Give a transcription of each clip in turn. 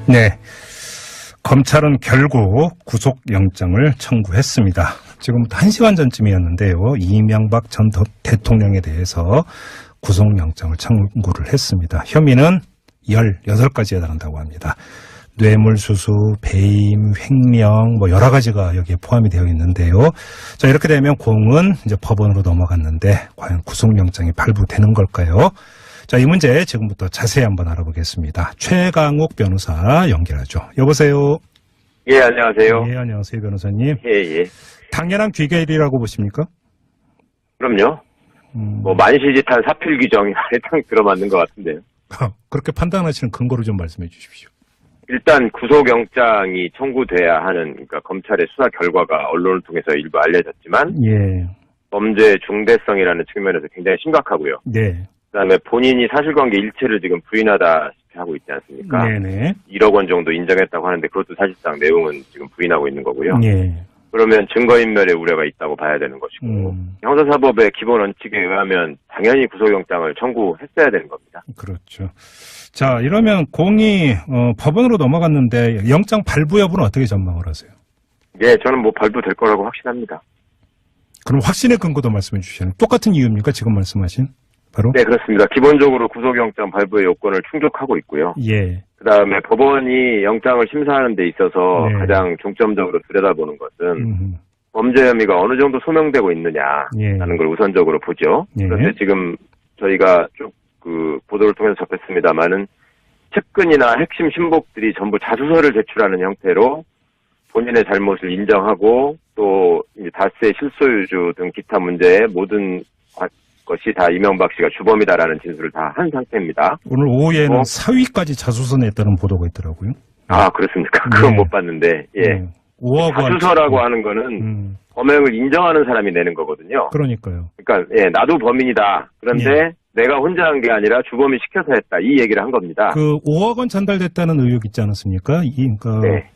네. 검찰은 결국 구속영장을 청구했습니다. 지금부터 1시간 전쯤이었는데요. 이명박 전 대통령에 대해서 구속영장을 청구를 했습니다. 혐의는 18가지에 달한다고 합니다. 뇌물수수, 배임, 횡령, 여러 가지가 여기에 포함이 되어 있는데요. 자, 이렇게 되면 공은 이제 법원으로 넘어갔는데 과연 구속영장이 발부되는 걸까요? 자, 이 문제 지금부터 자세히 한번 알아보겠습니다. 최강욱 변호사 연결하죠. 여보세요. 예, 안녕하세요. 예, 안녕하세요, 변호사님. 예, 예. 당연한 귀결이라고 보십니까? 그럼요. 만시지탄 사필 규정이 딱 들어맞는 것 같은데요. 그렇게 판단하시는 근거를 좀 말씀해 주십시오. 일단 구속영장이 청구돼야 하는, 그러니까 검찰의 수사 결과가 언론을 통해서 일부 알려졌지만, 예. 범죄의 중대성이라는 측면에서 굉장히 심각하고요. 네. 그다음에 본인이 사실관계 일체를 지금 부인하다시피 하고 있지 않습니까? 네네. 1억 원 정도 인정했다고 하는데 그것도 사실상 내용은 지금 부인하고 있는 거고요. 예. 그러면 증거인멸의 우려가 있다고 봐야 되는 것이고, 형사사법의 기본 원칙에 의하면 당연히 구속영장을 청구했어야 되는 겁니다. 그렇죠. 자, 이러면 공이 법원으로 넘어갔는데 영장 발부 여부는 어떻게 전망을 하세요? 예, 저는 발부될 거라고 확신합니다. 그럼 확신의 근거도 말씀해 주시는 똑같은 이유입니까? 지금 말씀하신 바로? 네, 그렇습니다. 기본적으로 구속영장 발부의 요건을 충족하고 있고요. 예. 그다음에 법원이 영장을 심사하는 데 있어서 네. 가장 중점적으로 들여다보는 것은 범죄 혐의가 어느 정도 소명되고 있느냐라는 걸 우선적으로 보죠. 예. 그런데 지금 저희가 쭉 보도를 통해서 접했습니다만은 측근이나 핵심 신복들이 전부 자수서를 제출하는 형태로 본인의 잘못을 인정하고 또 이제 다스의 실소유주 등 기타 문제의 모든 것이 다 이명박 씨가 주범이다라는 진술을 다 한 상태입니다. 오늘 오후에는 사위까지 자수서 냈다는 보도가 있더라고요. 아, 그렇습니까? 그건 네. 못 봤는데, 예. 5억 원. 자수서라고 하는 거는 범행을 인정하는 사람이 내는 거거든요. 그러니까요. 그러니까, 예, 나도 범인이다. 그런데 내가 혼자 한 게 아니라 주범이 시켜서 했다. 이 얘기를 한 겁니다. 5억 원 전달됐다는 의혹 있지 않았습니까? 네.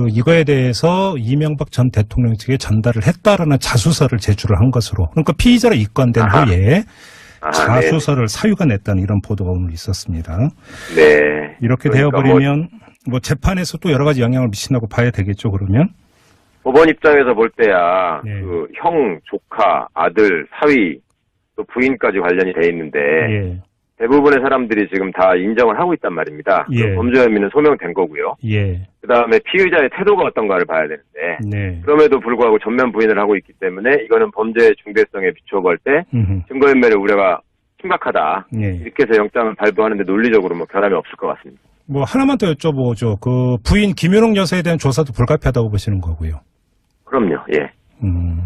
이거에 대해서 이명박 전 대통령 측에 전달을 했다라는 자수서를 제출을 한 것으로. 그러니까 피의자로 입건된 후에 자수서를 사유가 냈다는 이런 보도가 오늘 있었습니다. 네. 이렇게 그러니까 되어버리면 재판에서 또 여러 가지 영향을 미친다고 봐야 되겠죠, 그러면? 법원 입장에서 볼 때야, 예. 형, 조카, 아들, 사위, 또 부인까지 관련이 돼 있는데, 예. 대부분의 사람들이 지금 다 인정을 하고 있단 말입니다. 예. 범죄 혐의는 소명된 거고요. 예. 그 다음에 피의자의 태도가 어떤가를 봐야 되는데, 네. 그럼에도 불구하고 전면 부인을 하고 있기 때문에 이거는 범죄의 중대성에 비추어 볼 때 증거인멸의 우려가 심각하다. 예. 이렇게 해서 영장을 발부하는데 논리적으로 변함이 없을 것 같습니다. 하나만 더 여쭤보죠. 부인 김윤옥 여사에 대한 조사도 불가피하다고 보시는 거고요. 그럼요, 예.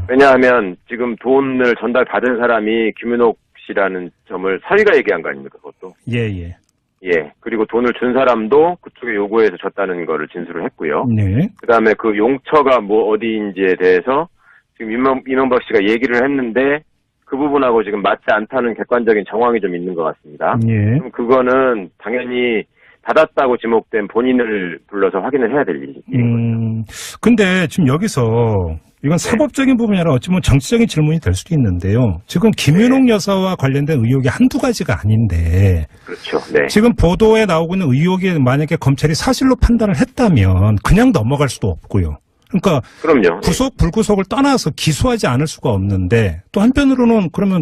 왜냐하면 지금 돈을 전달받은 사람이 김윤옥 씨라는 점을 사위가 얘기한 거 아닙니까, 그것도? 예, 예. 예. 그리고 돈을 준 사람도 그쪽에 요구해서 줬다는 거를 진술을 했고요. 네. 그 다음에 그 용처가 어디인지에 대해서 지금 이명박 씨가 얘기를 했는데 그 부분하고 지금 맞지 않다는 객관적인 정황이 좀 있는 것 같습니다. 예. 그럼 그거는 당연히 받았다고 지목된 본인을 불러서 확인을 해야 될 일인 거죠. 근데 지금 여기서 이건 사법적인 부분이 아니라 어찌 보면 정치적인 질문이 될 수도 있는데요. 지금 김윤옥 여사와 관련된 의혹이 한두 가지가 아닌데. 그렇죠. 네. 지금 보도에 나오고 있는 의혹이 만약에 검찰이 사실로 판단을 했다면 그냥 넘어갈 수도 없고요. 그러니까 그럼요. 구속 불구속을 떠나서 기소하지 않을 수가 없는데 또 한편으로는 그러면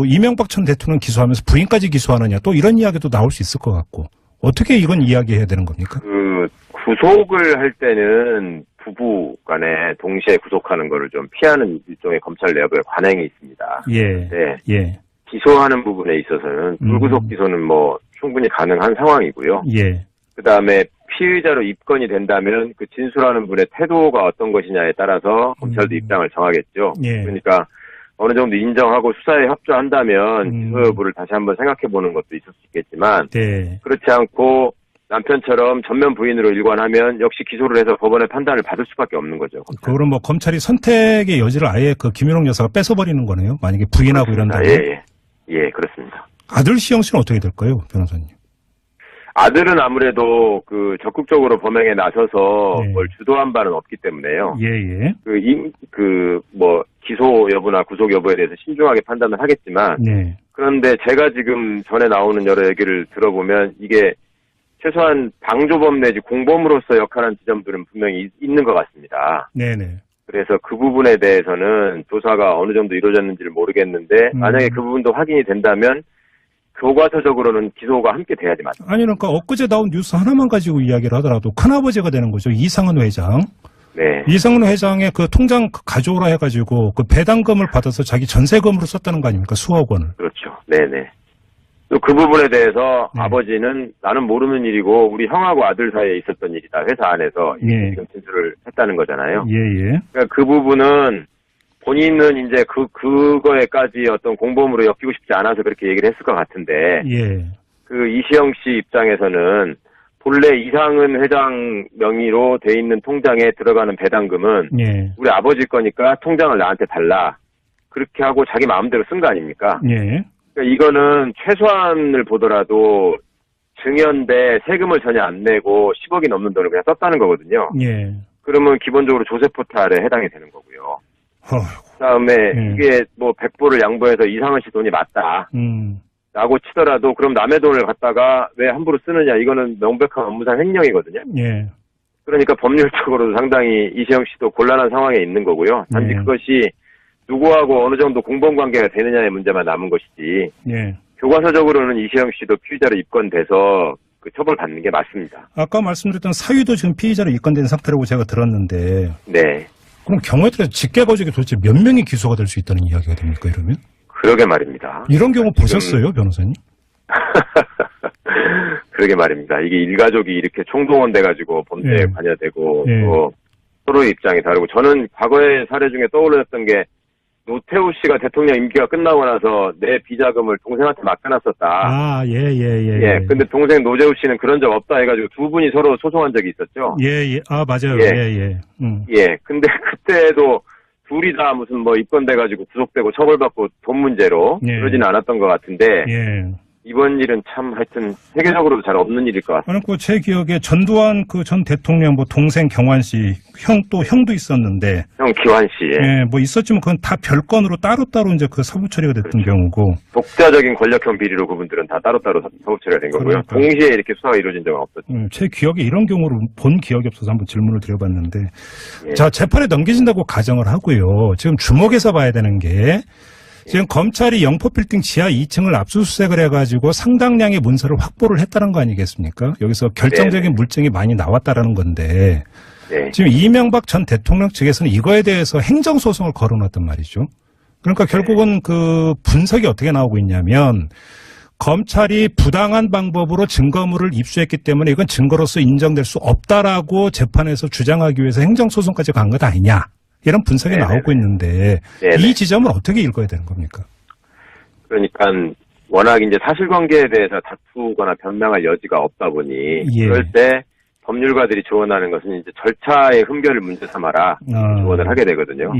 이명박 전 대통령 기소하면서 부인까지 기소하느냐 또 이런 이야기도 나올 수 있을 것 같고 어떻게 이건 이야기해야 되는 겁니까? 구속을 할 때는 부부 간에 동시에 구속하는 거를 좀 피하는 일종의 검찰 내부의 관행이 있습니다. 예. 네. 예. 기소하는 부분에 있어서는 불구속 기소는 충분히 가능한 상황이고요. 예. 그 다음에 피의자로 입건이 된다면 그 진술하는 분의 태도가 어떤 것이냐에 따라서 검찰도 입장을 정하겠죠. 예. 그러니까 어느 정도 인정하고 수사에 협조한다면 기소 여부를 다시 한번 생각해 보는 것도 있을 수 있겠지만 네. 그렇지 않고 남편처럼 전면 부인으로 일관하면 역시 기소를 해서 법원의 판단을 받을 수밖에 없는 거죠. 그럼 검찰이 선택의 여지를 아예 김윤옥 여사가 뺏어버리는 거네요. 만약에 부인하고 이런다면. 예, 그렇습니다. 아들 시영 씨는 어떻게 될까요, 변호사님? 아들은 아무래도 적극적으로 범행에 나서서 네. 뭘 주도한 바는 없기 때문에요. 예. 기소 여부나 구속 여부에 대해서 신중하게 판단을 하겠지만, 네. 그런데 제가 지금 전에 나오는 여러 얘기를 들어보면 이게 최소한 방조범 내지 공범으로서 역할한 지점들은 분명히 있는 것 같습니다. 네네. 그래서 그 부분에 대해서는 조사가 어느 정도 이루어졌는지를 모르겠는데 만약에 그 부분도 확인이 된다면 교과서적으로는 기소가 함께 돼야지 맞습니다. 아니 그러니까 엊그제 나온 뉴스 하나만 가지고 이야기를 하더라도 큰아버지가 되는 거죠. 이상은 회장. 네. 이상은 회장의 그 통장 가져오라 해가지고 그 배당금을 받아서 자기 전세금으로 썼다는 거 아닙니까? 수억 원을. 그렇죠. 네네. 또 그 부분에 대해서 네. 아버지는 나는 모르는 일이고 우리 형하고 아들 사이에 있었던 일이다. 회사 안에서 예. 지금 진술을 했다는 거잖아요. 예예. 그러니까 그 부분은 본인은 이제 그거에까지 어떤 공범으로 엮이고 싶지 않아서 그렇게 얘기를 했을 것 같은데 예. 그 이시영 씨 입장에서는 본래 이상은 회장 명의로 돼 있는 통장에 들어가는 배당금은 예. 우리 아버지 거니까 통장을 나한테 달라. 그렇게 하고 자기 마음대로 쓴 거 아닙니까? 예. 그러니까 이거는 최소한을 보더라도 증여인데 세금을 전혀 안 내고 10억이 넘는 돈을 그냥 썼다는 거거든요. 예. 그러면 기본적으로 조세 포탈에 해당이 되는 거고요. 그다음에 이게 뭐 100불을 양보해서 이상은 씨 돈이 맞다. 라고 치더라도 그럼 남의 돈을 갖다가 왜 함부로 쓰느냐 이거는 명백한 업무상 횡령이거든요. 예. 그러니까 법률적으로도 상당히 이시영 씨도 곤란한 상황에 있는 거고요. 단지 그것이 누구하고 어느 정도 공범관계가 되느냐의 문제만 남은 것이지. 예. 교과서적으로는 이시영 씨도 피의자로 입건돼서 그 처벌받는 게 맞습니다. 아까 말씀드렸던 사위도 지금 피의자로 입건된 상태라고 제가 들었는데. 네. 그럼 경우에 따라서 직계거주기 도대체 몇 명이 기소가 될 수 있다는 이야기가 됩니까, 이러면? 그러게 말입니다. 이런 경우 보셨어요, 변호사님? 그러게 말입니다. 이게 일가족이 이렇게 총동원 돼가지고 범죄에 관여되고 또 서로의 입장이 다르고 저는 과거의 사례 중에 떠올렸던 게 노태우 씨가 대통령 임기가 끝나고 나서 내 비자금을 동생한테 맡겨놨었다. 아, 예. 예, 근데 동생 노재우 씨는 그런 적 없다 해가지고 두 분이 서로 소송한 적이 있었죠. 예. 아, 맞아요. 예. 예, 근데 그때도 둘이 다 무슨 뭐 입건돼가지고 구속되고 처벌받고 돈 문제로 그러지는 않았던 것 같은데 이번 일은 참 하여튼 세계적으로도 잘 없는 일일 것 같습니다. 아니, 그 제 기억에 전두환 그 전 대통령 뭐 동생 경환 씨, 형도 있었는데. 형 기환 씨. 예, 뭐 있었지만 그건 다 별건으로 따로따로 이제 그 사부 처리가 됐던 경우고. 독자적인 권력형 비리로 그분들은 다 따로따로 사법 처리가 된 거고요. 그러니까. 동시에 이렇게 수사가 이루어진 적은 없었죠. 제 기억에 이런 경우를 본 기억이 없어서 한번 질문을 드려봤는데. 예. 자, 재판에 넘겨진다고 가정을 하고요. 지금 주목해서 봐야 되는 게 지금 검찰이 영포빌딩 지하 2층을 압수수색을 해가지고 상당량의 문서를 확보를 했다는 거 아니겠습니까? 여기서 결정적인 물증이 많이 나왔다라는 건데 지금 이명박 전 대통령 측에서는 이거에 대해서 행정소송을 걸어놨단 말이죠. 그러니까 결국은 그 분석이 어떻게 나오고 있냐면 검찰이 부당한 방법으로 증거물을 입수했기 때문에 이건 증거로서 인정될 수 없다라고 재판에서 주장하기 위해서 행정소송까지 간 것 아니냐. 이런 분석이 나오고 있는데 이 지점을 어떻게 읽어야 되는 겁니까? 그러니까 워낙 이제 사실관계에 대해서 다투거나 변명할 여지가 없다 보니 그럴 때 법률가들이 조언하는 것은 이제 절차의 흠결을 문제 삼아라 조언을 하게 되거든요.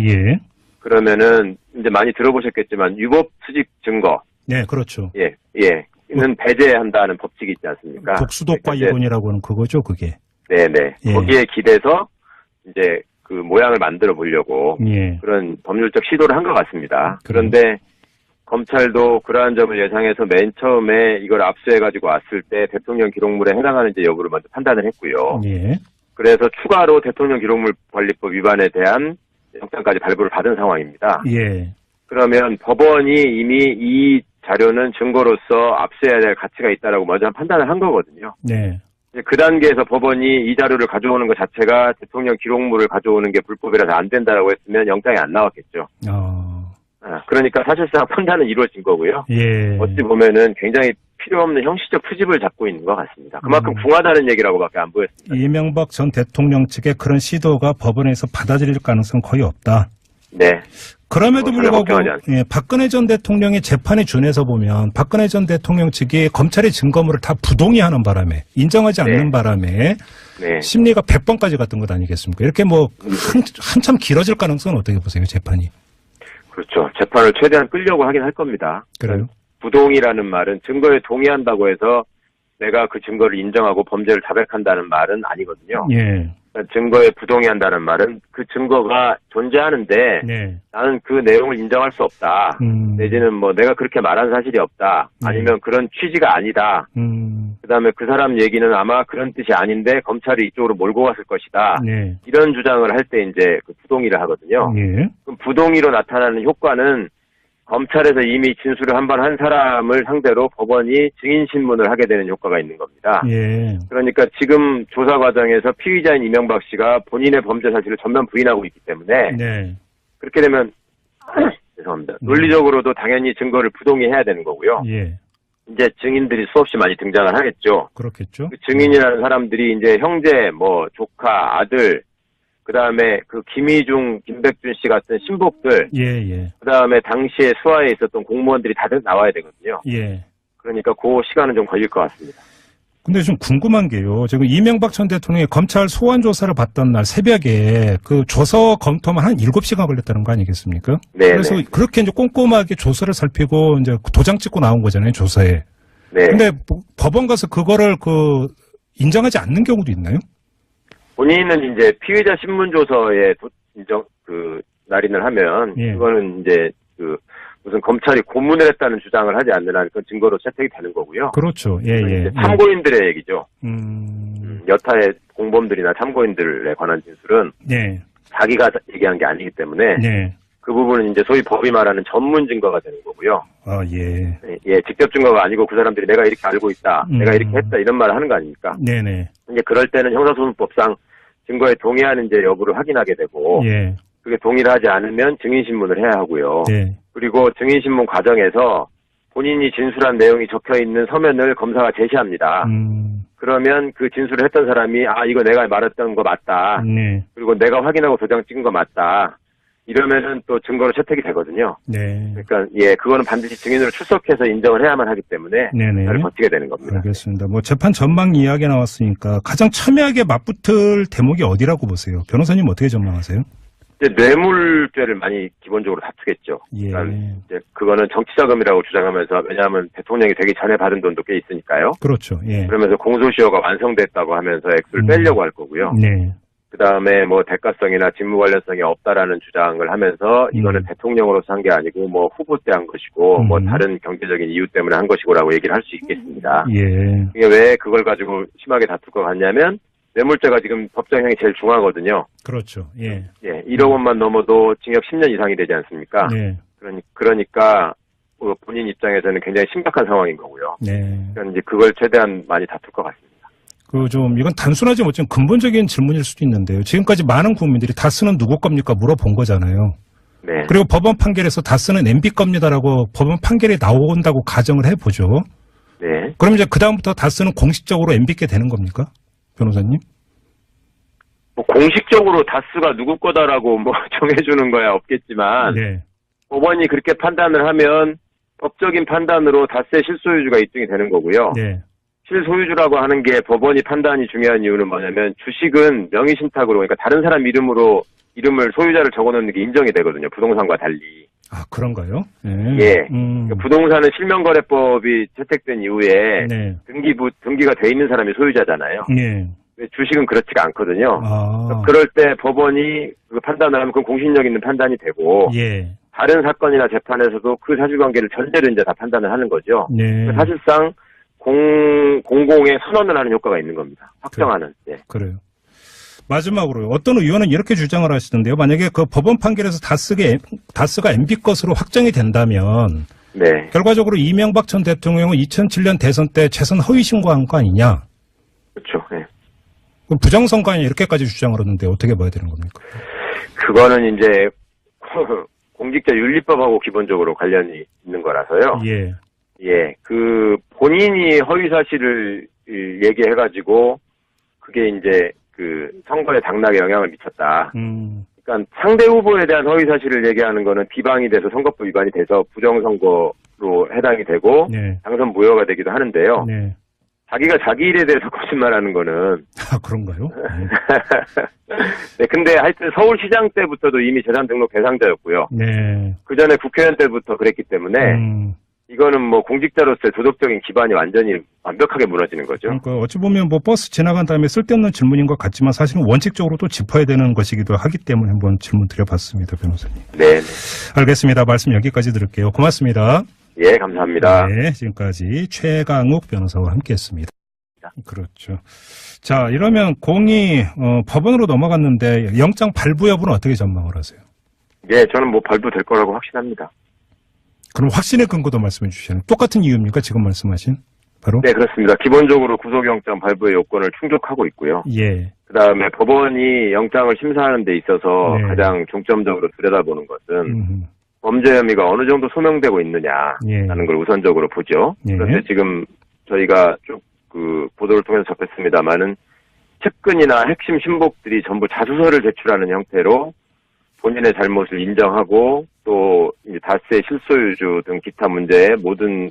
그러면은 이제 많이 들어보셨겠지만 유법 수집 증거. 네, 그렇죠. 는 배제한다는 법칙이 있지 않습니까? 독수독과 이론이라고 하는 그거죠, 그게. 네네. 거기에 기대서 이제 그 모양을 만들어 보려고 그런 법률적 시도를 한 것 같습니다. 그런데 검찰도 그러한 점을 예상해서 맨 처음에 이걸 압수해가지고 왔을 때 대통령 기록물에 해당하는지 여부를 먼저 판단을 했고요. 그래서 추가로 대통령 기록물 관리법 위반에 대한 영장까지 발부를 받은 상황입니다. 그러면 법원이 이미 이 자료는 증거로서 압수해야 될 가치가 있다라고 먼저 판단을 한 거거든요. 그 단계에서 법원이 이 자료를 가져오는 것 자체가 대통령 기록물을 가져오는 게 불법이라서 안 된다라고 했으면 영장이 안 나왔겠죠. 그러니까 사실상 판단은 이루어진 거고요. 어찌 보면은 굉장히 필요 없는 형식적 투집을 잡고 있는 것 같습니다. 그만큼 궁하다는 얘기라고밖에 안 보였습니다. 이명박 전 대통령 측의 그런 시도가 법원에서 받아들일 가능성은 거의 없다. 그럼에도 불구하고 박근혜 전 대통령의 재판에 준해서 보면 박근혜 전 대통령 측이 검찰의 증거물을 다 부동의하는 바람에 인정하지 않는 바람에 심리가 100번까지 갔던 것 아니겠습니까? 이렇게 뭐 한참 길어질 가능성은 어떻게 보세요, 재판이? 그렇죠. 재판을 최대한 끌려고 하긴 할 겁니다. 그래요? 부동의라는 말은 증거에 동의한다고 해서 내가 그 증거를 인정하고 범죄를 자백한다는 말은 아니거든요. 증거에 부동의한다는 말은 그 증거가 존재하는데 네. 나는 그 내용을 인정할 수 없다. 내지는 뭐 내가 그렇게 말한 사실이 없다. 아니면 그런 취지가 아니다. 그다음에 그 사람 얘기는 아마 그런 뜻이 아닌데 검찰이 이쪽으로 몰고 갔을 것이다. 네. 이런 주장을 할 때 이제 그 부동의를 하거든요. 예. 그럼 부동의로 나타나는 효과는 검찰에서 이미 진술을 한 번 한 사람을 상대로 법원이 증인신문을 하게 되는 효과가 있는 겁니다. 예. 그러니까 지금 조사 과정에서 피의자인 이명박 씨가 본인의 범죄 사실을 전면 부인하고 있기 때문에 네. 그렇게 되면 죄송합니다. 논리적으로도 당연히 증거를 부동의해야 되는 거고요. 예. 이제 증인들이 수없이 많이 등장을 하겠죠. 그렇겠죠. 그 증인이라는 사람들이 이제 형제, 뭐 조카, 아들, 그 다음에 그 김희중, 김백준 씨 같은 신복들, 예, 예. 그 다음에 당시에 수하에 있었던 공무원들이 다들 나와야 되거든요. 예. 그러니까 그 시간은 좀 걸릴 것 같습니다. 근데 좀 궁금한 게요. 지금 이명박 전 대통령이 검찰 소환 조사를 받던 날 새벽에 그 조서 검토만 한 7시간 걸렸다는 거 아니겠습니까? 네. 그래서 그렇게 이제 꼼꼼하게 조서를 살피고 이제 도장 찍고 나온 거잖아요, 조서에. 네. 근데 법원 가서 그거를 인정하지 않는 경우도 있나요? 본인은 이제 피의자 신문조서에 인정, 날인을 하면, 예. 그거는 이제 무슨 검찰이 고문을 했다는 주장을 하지 않는 한 그건 증거로 채택이 되는 거고요. 그렇죠. 예, 예. 이제 참고인들의 얘기죠. 예. 여타의 공범들이나 참고인들에 관한 진술은 예. 자기가 얘기한 게 아니기 때문에 예. 그 부분은 이제 소위 법이 말하는 전문 증거가 되는 거고요. 아, 예. 예, 직접 증거가 아니고 그 사람들이 내가 이렇게 알고 있다, 내가 이렇게 했다 이런 말을 하는 거 아닙니까? 네네. 이제 그럴 때는 형사소송법상 증거에 동의하는지 여부를 확인하게 되고, 예. 그게 동의를 하지 않으면 증인신문을 해야 하고요. 네. 그리고 증인신문 과정에서 본인이 진술한 내용이 적혀있는 서면을 검사가 제시합니다. 그러면 그 진술을 했던 사람이 이거 내가 말했던 거 맞다. 네. 그리고 내가 확인하고 도장 찍은 거 맞다. 이러면은 또 증거로 채택이 되거든요. 네. 그러니까 그거는 반드시 증인으로 출석해서 인정을 해야만 하기 때문에 네네. 잘 버티게 되는 겁니다. 알겠습니다. 뭐 재판 전망 이야기 나왔으니까 가장 첨예하게 맞붙을 대목이 어디라고 보세요? 변호사님 어떻게 전망하세요? 이제 뇌물죄를 많이 기본적으로 다투겠죠. 예. 그러니까 이제 그거는 정치자금이라고 주장하면서, 왜냐하면 대통령이 되기 전에 받은 돈도 꽤 있으니까요. 그렇죠. 예. 그러면서 공소시효가 완성됐다고 하면서 액수를 빼려고 할 거고요. 네. 그 다음에 뭐 대가성이나 직무 관련성이 없다라는 주장을 하면서 이거는 대통령으로서 한 게 아니고 뭐 후보 때 한 것이고 뭐 다른 경제적인 이유 때문에 한 것이고라고 얘기를 할 수 있겠습니다. 예. 이게 왜 그걸 가지고 심하게 다툴 것 같냐면 뇌물죄가 지금 법정형이 제일 중하거든요. 그렇죠. 예. 예, 1억 원만 넘어도 징역 10년 이상이 되지 않습니까? 네. 그러니까 본인 입장에서는 굉장히 심각한 상황인 거고요. 네. 그러니까 이제 그걸 최대한 많이 다툴 것 같습니다. 이건 단순하지 못한 근본적인 질문일 수도 있는데요. 지금까지 많은 국민들이 다스는 누구 겁니까? 물어본 거잖아요. 네. 그리고 법원 판결에서 다스는 MB 겁니다라고 법원 판결이 나온다고 가정을 해보죠. 네. 그럼 이제 그다음부터 다스는 공식적으로 MB께 되는 겁니까? 변호사님? 뭐 공식적으로 다스가 누구 거다라고 뭐 정해주는 거야 없겠지만 네. 법원이 그렇게 판단을 하면 법적인 판단으로 다스의 실소유주가 입증이 되는 거고요. 네. 실소유주라고 하는 게 법원이 판단이 중요한 이유는 뭐냐면 주식은 명의신탁으로, 그러니까 다른 사람 이름을 소유자를 적어놓는 게 인정이 되거든요. 부동산과 달리. 아, 그런가요? 예. 그러니까 부동산은 실명거래법이 채택된 이후에 네. 등기가 돼 있는 사람이 소유자잖아요. 네. 주식은 그렇지가 않거든요. 아. 그럴 때 법원이 그 판단을 하면 그건 공신력 있는 판단이 되고, 예. 다른 사건이나 재판에서도 그 사실관계를 전제로 이제 다 판단을 하는 거죠. 네. 그러니까 사실상 공공의 선언을 하는 효과가 있는 겁니다. 확정하는. 네. 그래요. 마지막으로 어떤 의원은 이렇게 주장을 하시던데요. 만약에 그 법원 판결에서 다스가 MB 것으로 확정이 된다면 네. 결과적으로 이명박 전 대통령은 2007년 대선 때 재선 허위 신고한 거 아니냐? 그렇죠. 네. 부정선거 아니냐 이렇게까지 주장을 하는데 어떻게 봐야 되는 겁니까? 그거는 이제 공직자 윤리법하고 기본적으로 관련이 있는 거라서요. 예. 예. 본인이 허위 사실을 얘기해가지고 그게 이제 선거의 당락에 영향을 미쳤다. 그러니까 상대 후보에 대한 허위 사실을 얘기하는 거는 비방이 돼서 선거법 위반이 돼서 부정선거로 해당이 되고 네. 당선 무효가 되기도 하는데요. 네. 자기가 자기 일에 대해서 거짓말하는 거는 그런가요? 네, 근데 하여튼 서울시장 때부터도 이미 재산 등록 대상자였고요. 네. 그 전에 국회의원 때부터 그랬기 때문에 이거는 뭐 공직자로서의 도덕적인 기반이 완벽하게 무너지는 거죠. 그러니까 어찌 보면 뭐 버스 지나간 다음에 쓸데없는 질문인 것 같지만 사실은 원칙적으로 또 짚어야 되는 것이기도 하기 때문에 한번 질문 드려봤습니다, 변호사님. 네. 알겠습니다. 말씀 여기까지 들을게요. 고맙습니다. 예, 감사합니다. 네, 지금까지 최강욱 변호사와 함께했습니다. 그렇죠. 자, 이러면 공이 법원으로 넘어갔는데 영장 발부 여부는 어떻게 전망을 하세요? 예, 저는 뭐 발부될 거라고 확신합니다. 그럼 확신의 근거도 말씀해 주시는 똑같은 이유입니까? 지금 말씀하신 바로? 네, 그렇습니다. 기본적으로 구속영장 발부의 요건을 충족하고 있고요. 예. 그다음에 법원이 영장을 심사하는 데 있어서 네. 가장 중점적으로 들여다보는 것은 범죄 혐의가 어느 정도 소명되고 있느냐라는 걸 우선적으로 보죠. 예. 그런데 지금 저희가 쭉 그 보도를 통해서 접했습니다만은 측근이나 핵심 신복들이 전부 자수서를 제출하는 형태로 본인의 잘못을 인정하고 또 이제 다스의 실소유주 등 기타 문제의 모든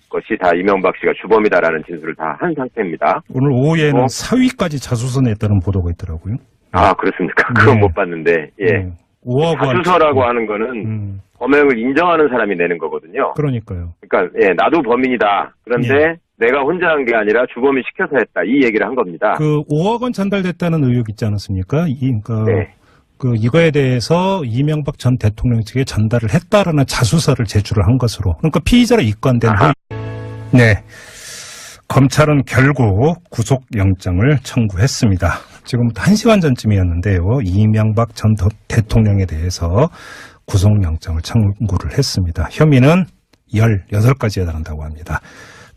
것이 다 이명박 씨가 주범이다라는 진술을 다 한 상태입니다. 오늘 오후에는 사위까지 자수서 냈다는 보도가 있더라고요. 아, 그렇습니까? 그건 네. 못 봤는데, 예. 5억 원. 자수서라고 하는 거는 범행을 인정하는 사람이 내는 거거든요. 그러니까요. 그러니까, 예, 나도 범인이다. 그런데 내가 혼자 한 게 아니라 주범이 시켜서 했다. 이 얘기를 한 겁니다. 그 5억 원 전달됐다는 의혹 있지 않았습니까? 그러니까 네. 그 이거에 대해서 이명박 전 대통령 측에 전달을 했다라는 자수서를 제출을 한 것으로. 그러니까 피의자로 입건된 아하. 네. 검찰은 결국 구속영장을 청구했습니다. 지금부터 1시간 전쯤이었는데요. 이명박 전 대통령에 대해서 구속영장을 청구를 했습니다. 혐의는 18가지에 해당한다고 합니다.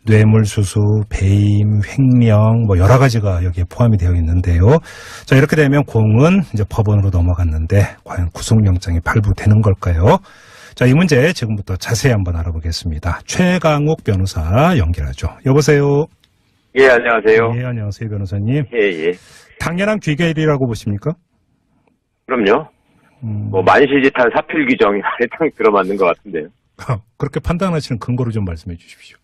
뇌물수수, 배임, 횡령, 뭐 여러 가지가 여기에 포함이 되어 있는데요. 자, 이렇게 되면 공은 이제 법원으로 넘어갔는데 과연 구속영장이 발부되는 걸까요? 자, 이 문제 지금부터 자세히 한번 알아보겠습니다. 최강욱 변호사 연결하죠. 여보세요. 예, 안녕하세요. 예, 안녕하세요, 변호사님. 예, 예. 당연한 귀결이라고 보십니까? 그럼요. 뭐 만시지탄 사필 규정이 딱 들어맞는 것 같은데요. 그렇게 판단하시는 근거를 좀 말씀해 주십시오.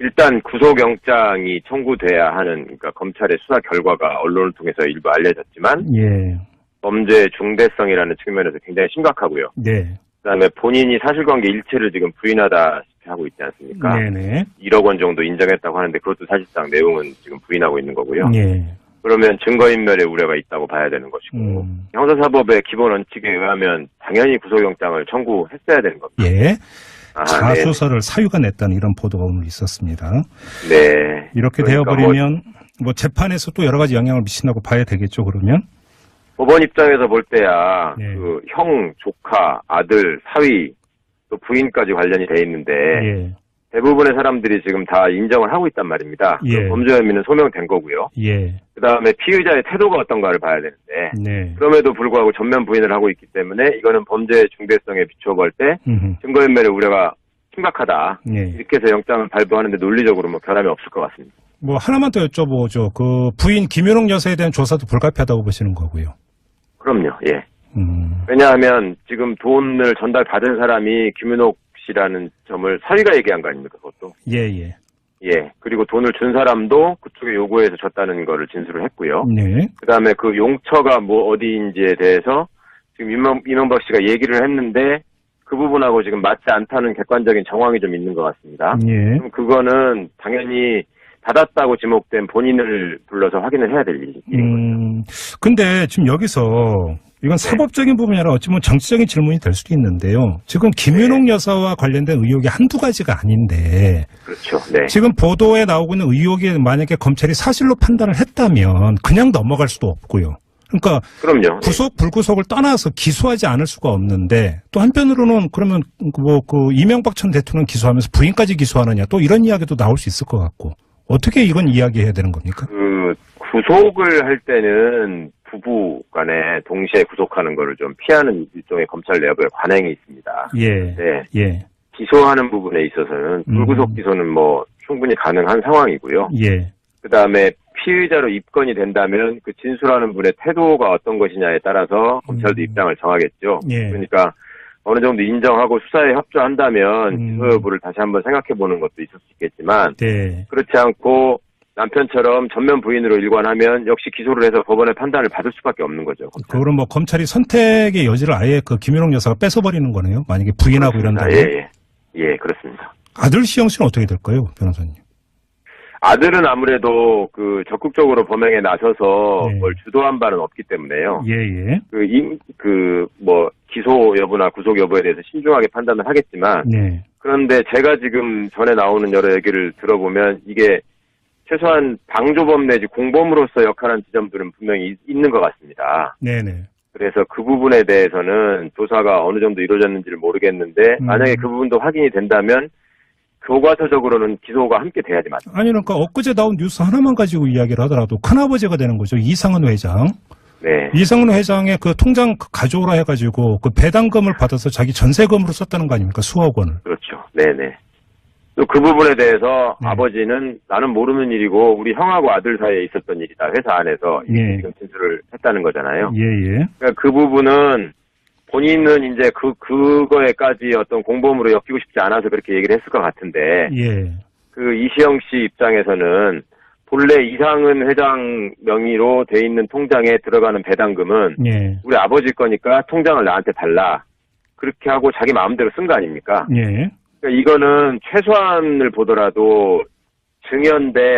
일단 구속영장이 청구돼야 하는, 그러니까 검찰의 수사 결과가 언론을 통해서 일부 알려졌지만 예. 범죄의 중대성이라는 측면에서 굉장히 심각하고요. 네. 그다음에 본인이 사실관계 일체를 지금 부인하다시피 하고 있지 않습니까? 네네. 1억 원 정도 인정했다고 하는데 그것도 사실상 내용은 지금 부인하고 있는 거고요. 예. 그러면 증거인멸의 우려가 있다고 봐야 되는 것이고 형사사법의 기본 원칙에 의하면 당연히 구속영장을 청구했어야 되는 겁니다. 예. 아, 자수서를 사유가 냈다는 이런 보도가 오늘 있었습니다. 네. 이렇게 그러니까 되어버리면 뭐 재판에서 또 여러 가지 영향을 미친다고 봐야 되겠죠, 그러면? 법원 입장에서 볼 때야 예. 그 형, 조카, 아들, 사위 또 부인까지 관련이 돼 있는데 예. 대부분의 사람들이 지금 다 인정을 하고 있단 말입니다. 예. 그 범죄 혐의는 소명된 거고요. 예. 그다음에 피의자의 태도가 어떤가를 봐야 되는데 네. 그럼에도 불구하고 전면 부인을 하고 있기 때문에 이거는 범죄의 중대성에 비춰볼 때 증거인멸의 우려가 심각하다. 예. 이렇게 해서 영장을 발부하는데 논리적으로 뭐 변함이 없을 것 같습니다. 뭐 하나만 더 여쭤보죠. 그 부인 김윤옥 여사에 대한 조사도 불가피하다고 보시는 거고요. 그럼요. 예. 왜냐하면 지금 돈을 전달받은 사람이 김윤옥 씨라는 점을 사위가 얘기한 거 아닙니까? 그것도. 예. 예. 그리고 돈을 준 사람도 그쪽에 요구해서 줬다는 거를 진술을 했고요. 네. 그다음에 그 용처가 뭐 어디인지에 대해서 지금 이명박 씨가 얘기를 했는데 그 부분하고 지금 맞지 않다는 객관적인 정황이 좀 있는 것 같습니다. 예. 그럼 그거는 당연히 받았다고 지목된 본인을 불러서 확인을 해야 될 일인 거죠. 근데 지금 여기서 이건 사법적인 부분이 아니라 어찌 보면 정치적인 질문이 될 수도 있는데요. 지금 김윤옥 여사와 관련된 의혹이 한두 가지가 아닌데. 그렇죠. 네. 지금 보도에 나오고 있는 의혹이 만약에 검찰이 사실로 판단을 했다면 그냥 넘어갈 수도 없고요. 그러니까 그럼요. 구속 불구속을 떠나서 기소하지 않을 수가 없는데 또 한편으로는 그러면 뭐 그 이명박 전 대통령 기소하면서 부인까지 기소하느냐 또 이런 이야기도 나올 수 있을 것 같고 어떻게 이건 이야기해야 되는 겁니까? 그 구속을 할 때는 부부 간에 동시에 구속하는 거를 좀 피하는 일종의 검찰 내부의 관행이 있습니다. 예. 네. 예. 기소하는 부분에 있어서는 불구속 기소는 뭐 충분히 가능한 상황이고요. 예. 그다음에 피의자로 입건이 된다면 그 진술하는 분의 태도가 어떤 것이냐에 따라서 검찰도 입장을 정하겠죠. 예. 그러니까 어느 정도 인정하고 수사에 협조한다면 기소 여부를 다시 한번 생각해 보는 것도 있을 수 있겠지만 네. 그렇지 않고 남편처럼 전면 부인으로 일관하면 역시 기소를 해서 법원의 판단을 받을 수밖에 없는 거죠. 그거는 뭐 검찰이 선택의 여지를 아예 그 김윤옥 여사가 뺏어버리는 거네요. 만약에 부인하고 이런다면. 예, 그렇습니다. 아들 시영 씨는 어떻게 될까요, 변호사님? 아들은 아무래도 그 적극적으로 범행에 나서서 네. 뭘 주도한 바는 없기 때문에요. 예. 기소 여부나 구속 여부에 대해서 신중하게 판단을 하겠지만, 네. 그런데 제가 지금 전에 나오는 여러 얘기를 들어보면 이게 최소한 방조범 내지 공범으로서 역할한 지점들은 분명히 있는 것 같습니다. 네네. 그래서 그 부분에 대해서는 조사가 어느 정도 이루어졌는지를 모르겠는데, 만약에 그 부분도 확인이 된다면 교과서적으로는 기소가 함께 돼야지 맞죠. 아니, 그러니까 엊그제 나온 뉴스 하나만 가지고 이야기를 하더라도 큰아버지가 되는 거죠. 이상은 회장. 네. 이상은 회장의 그 통장 가져오라 해가지고 그 배당금을 받아서 자기 전세금으로 썼다는 거 아닙니까? 수억 원을. 그렇죠. 네네. 또 그 부분에 대해서 네. 아버지는 나는 모르는 일이고 우리 형하고 아들 사이에 있었던 일이다. 회사 안에서 예. 지금 진술을 했다는 거잖아요. 예. 그러니까 그 부분은 본인은 이제 그거에까지 어떤 공범으로 엮이고 싶지 않아서 그렇게 얘기를 했을 것 같은데, 예. 그 이시영 씨 입장에서는 본래 이상은 회장 명의로 돼 있는 통장에 들어가는 배당금은 예. 우리 아버지 거니까 통장을 나한테 달라. 그렇게 하고 자기 마음대로 쓴 거 아닙니까? 예. 그러니까 이거는 최소한을 보더라도 증여인데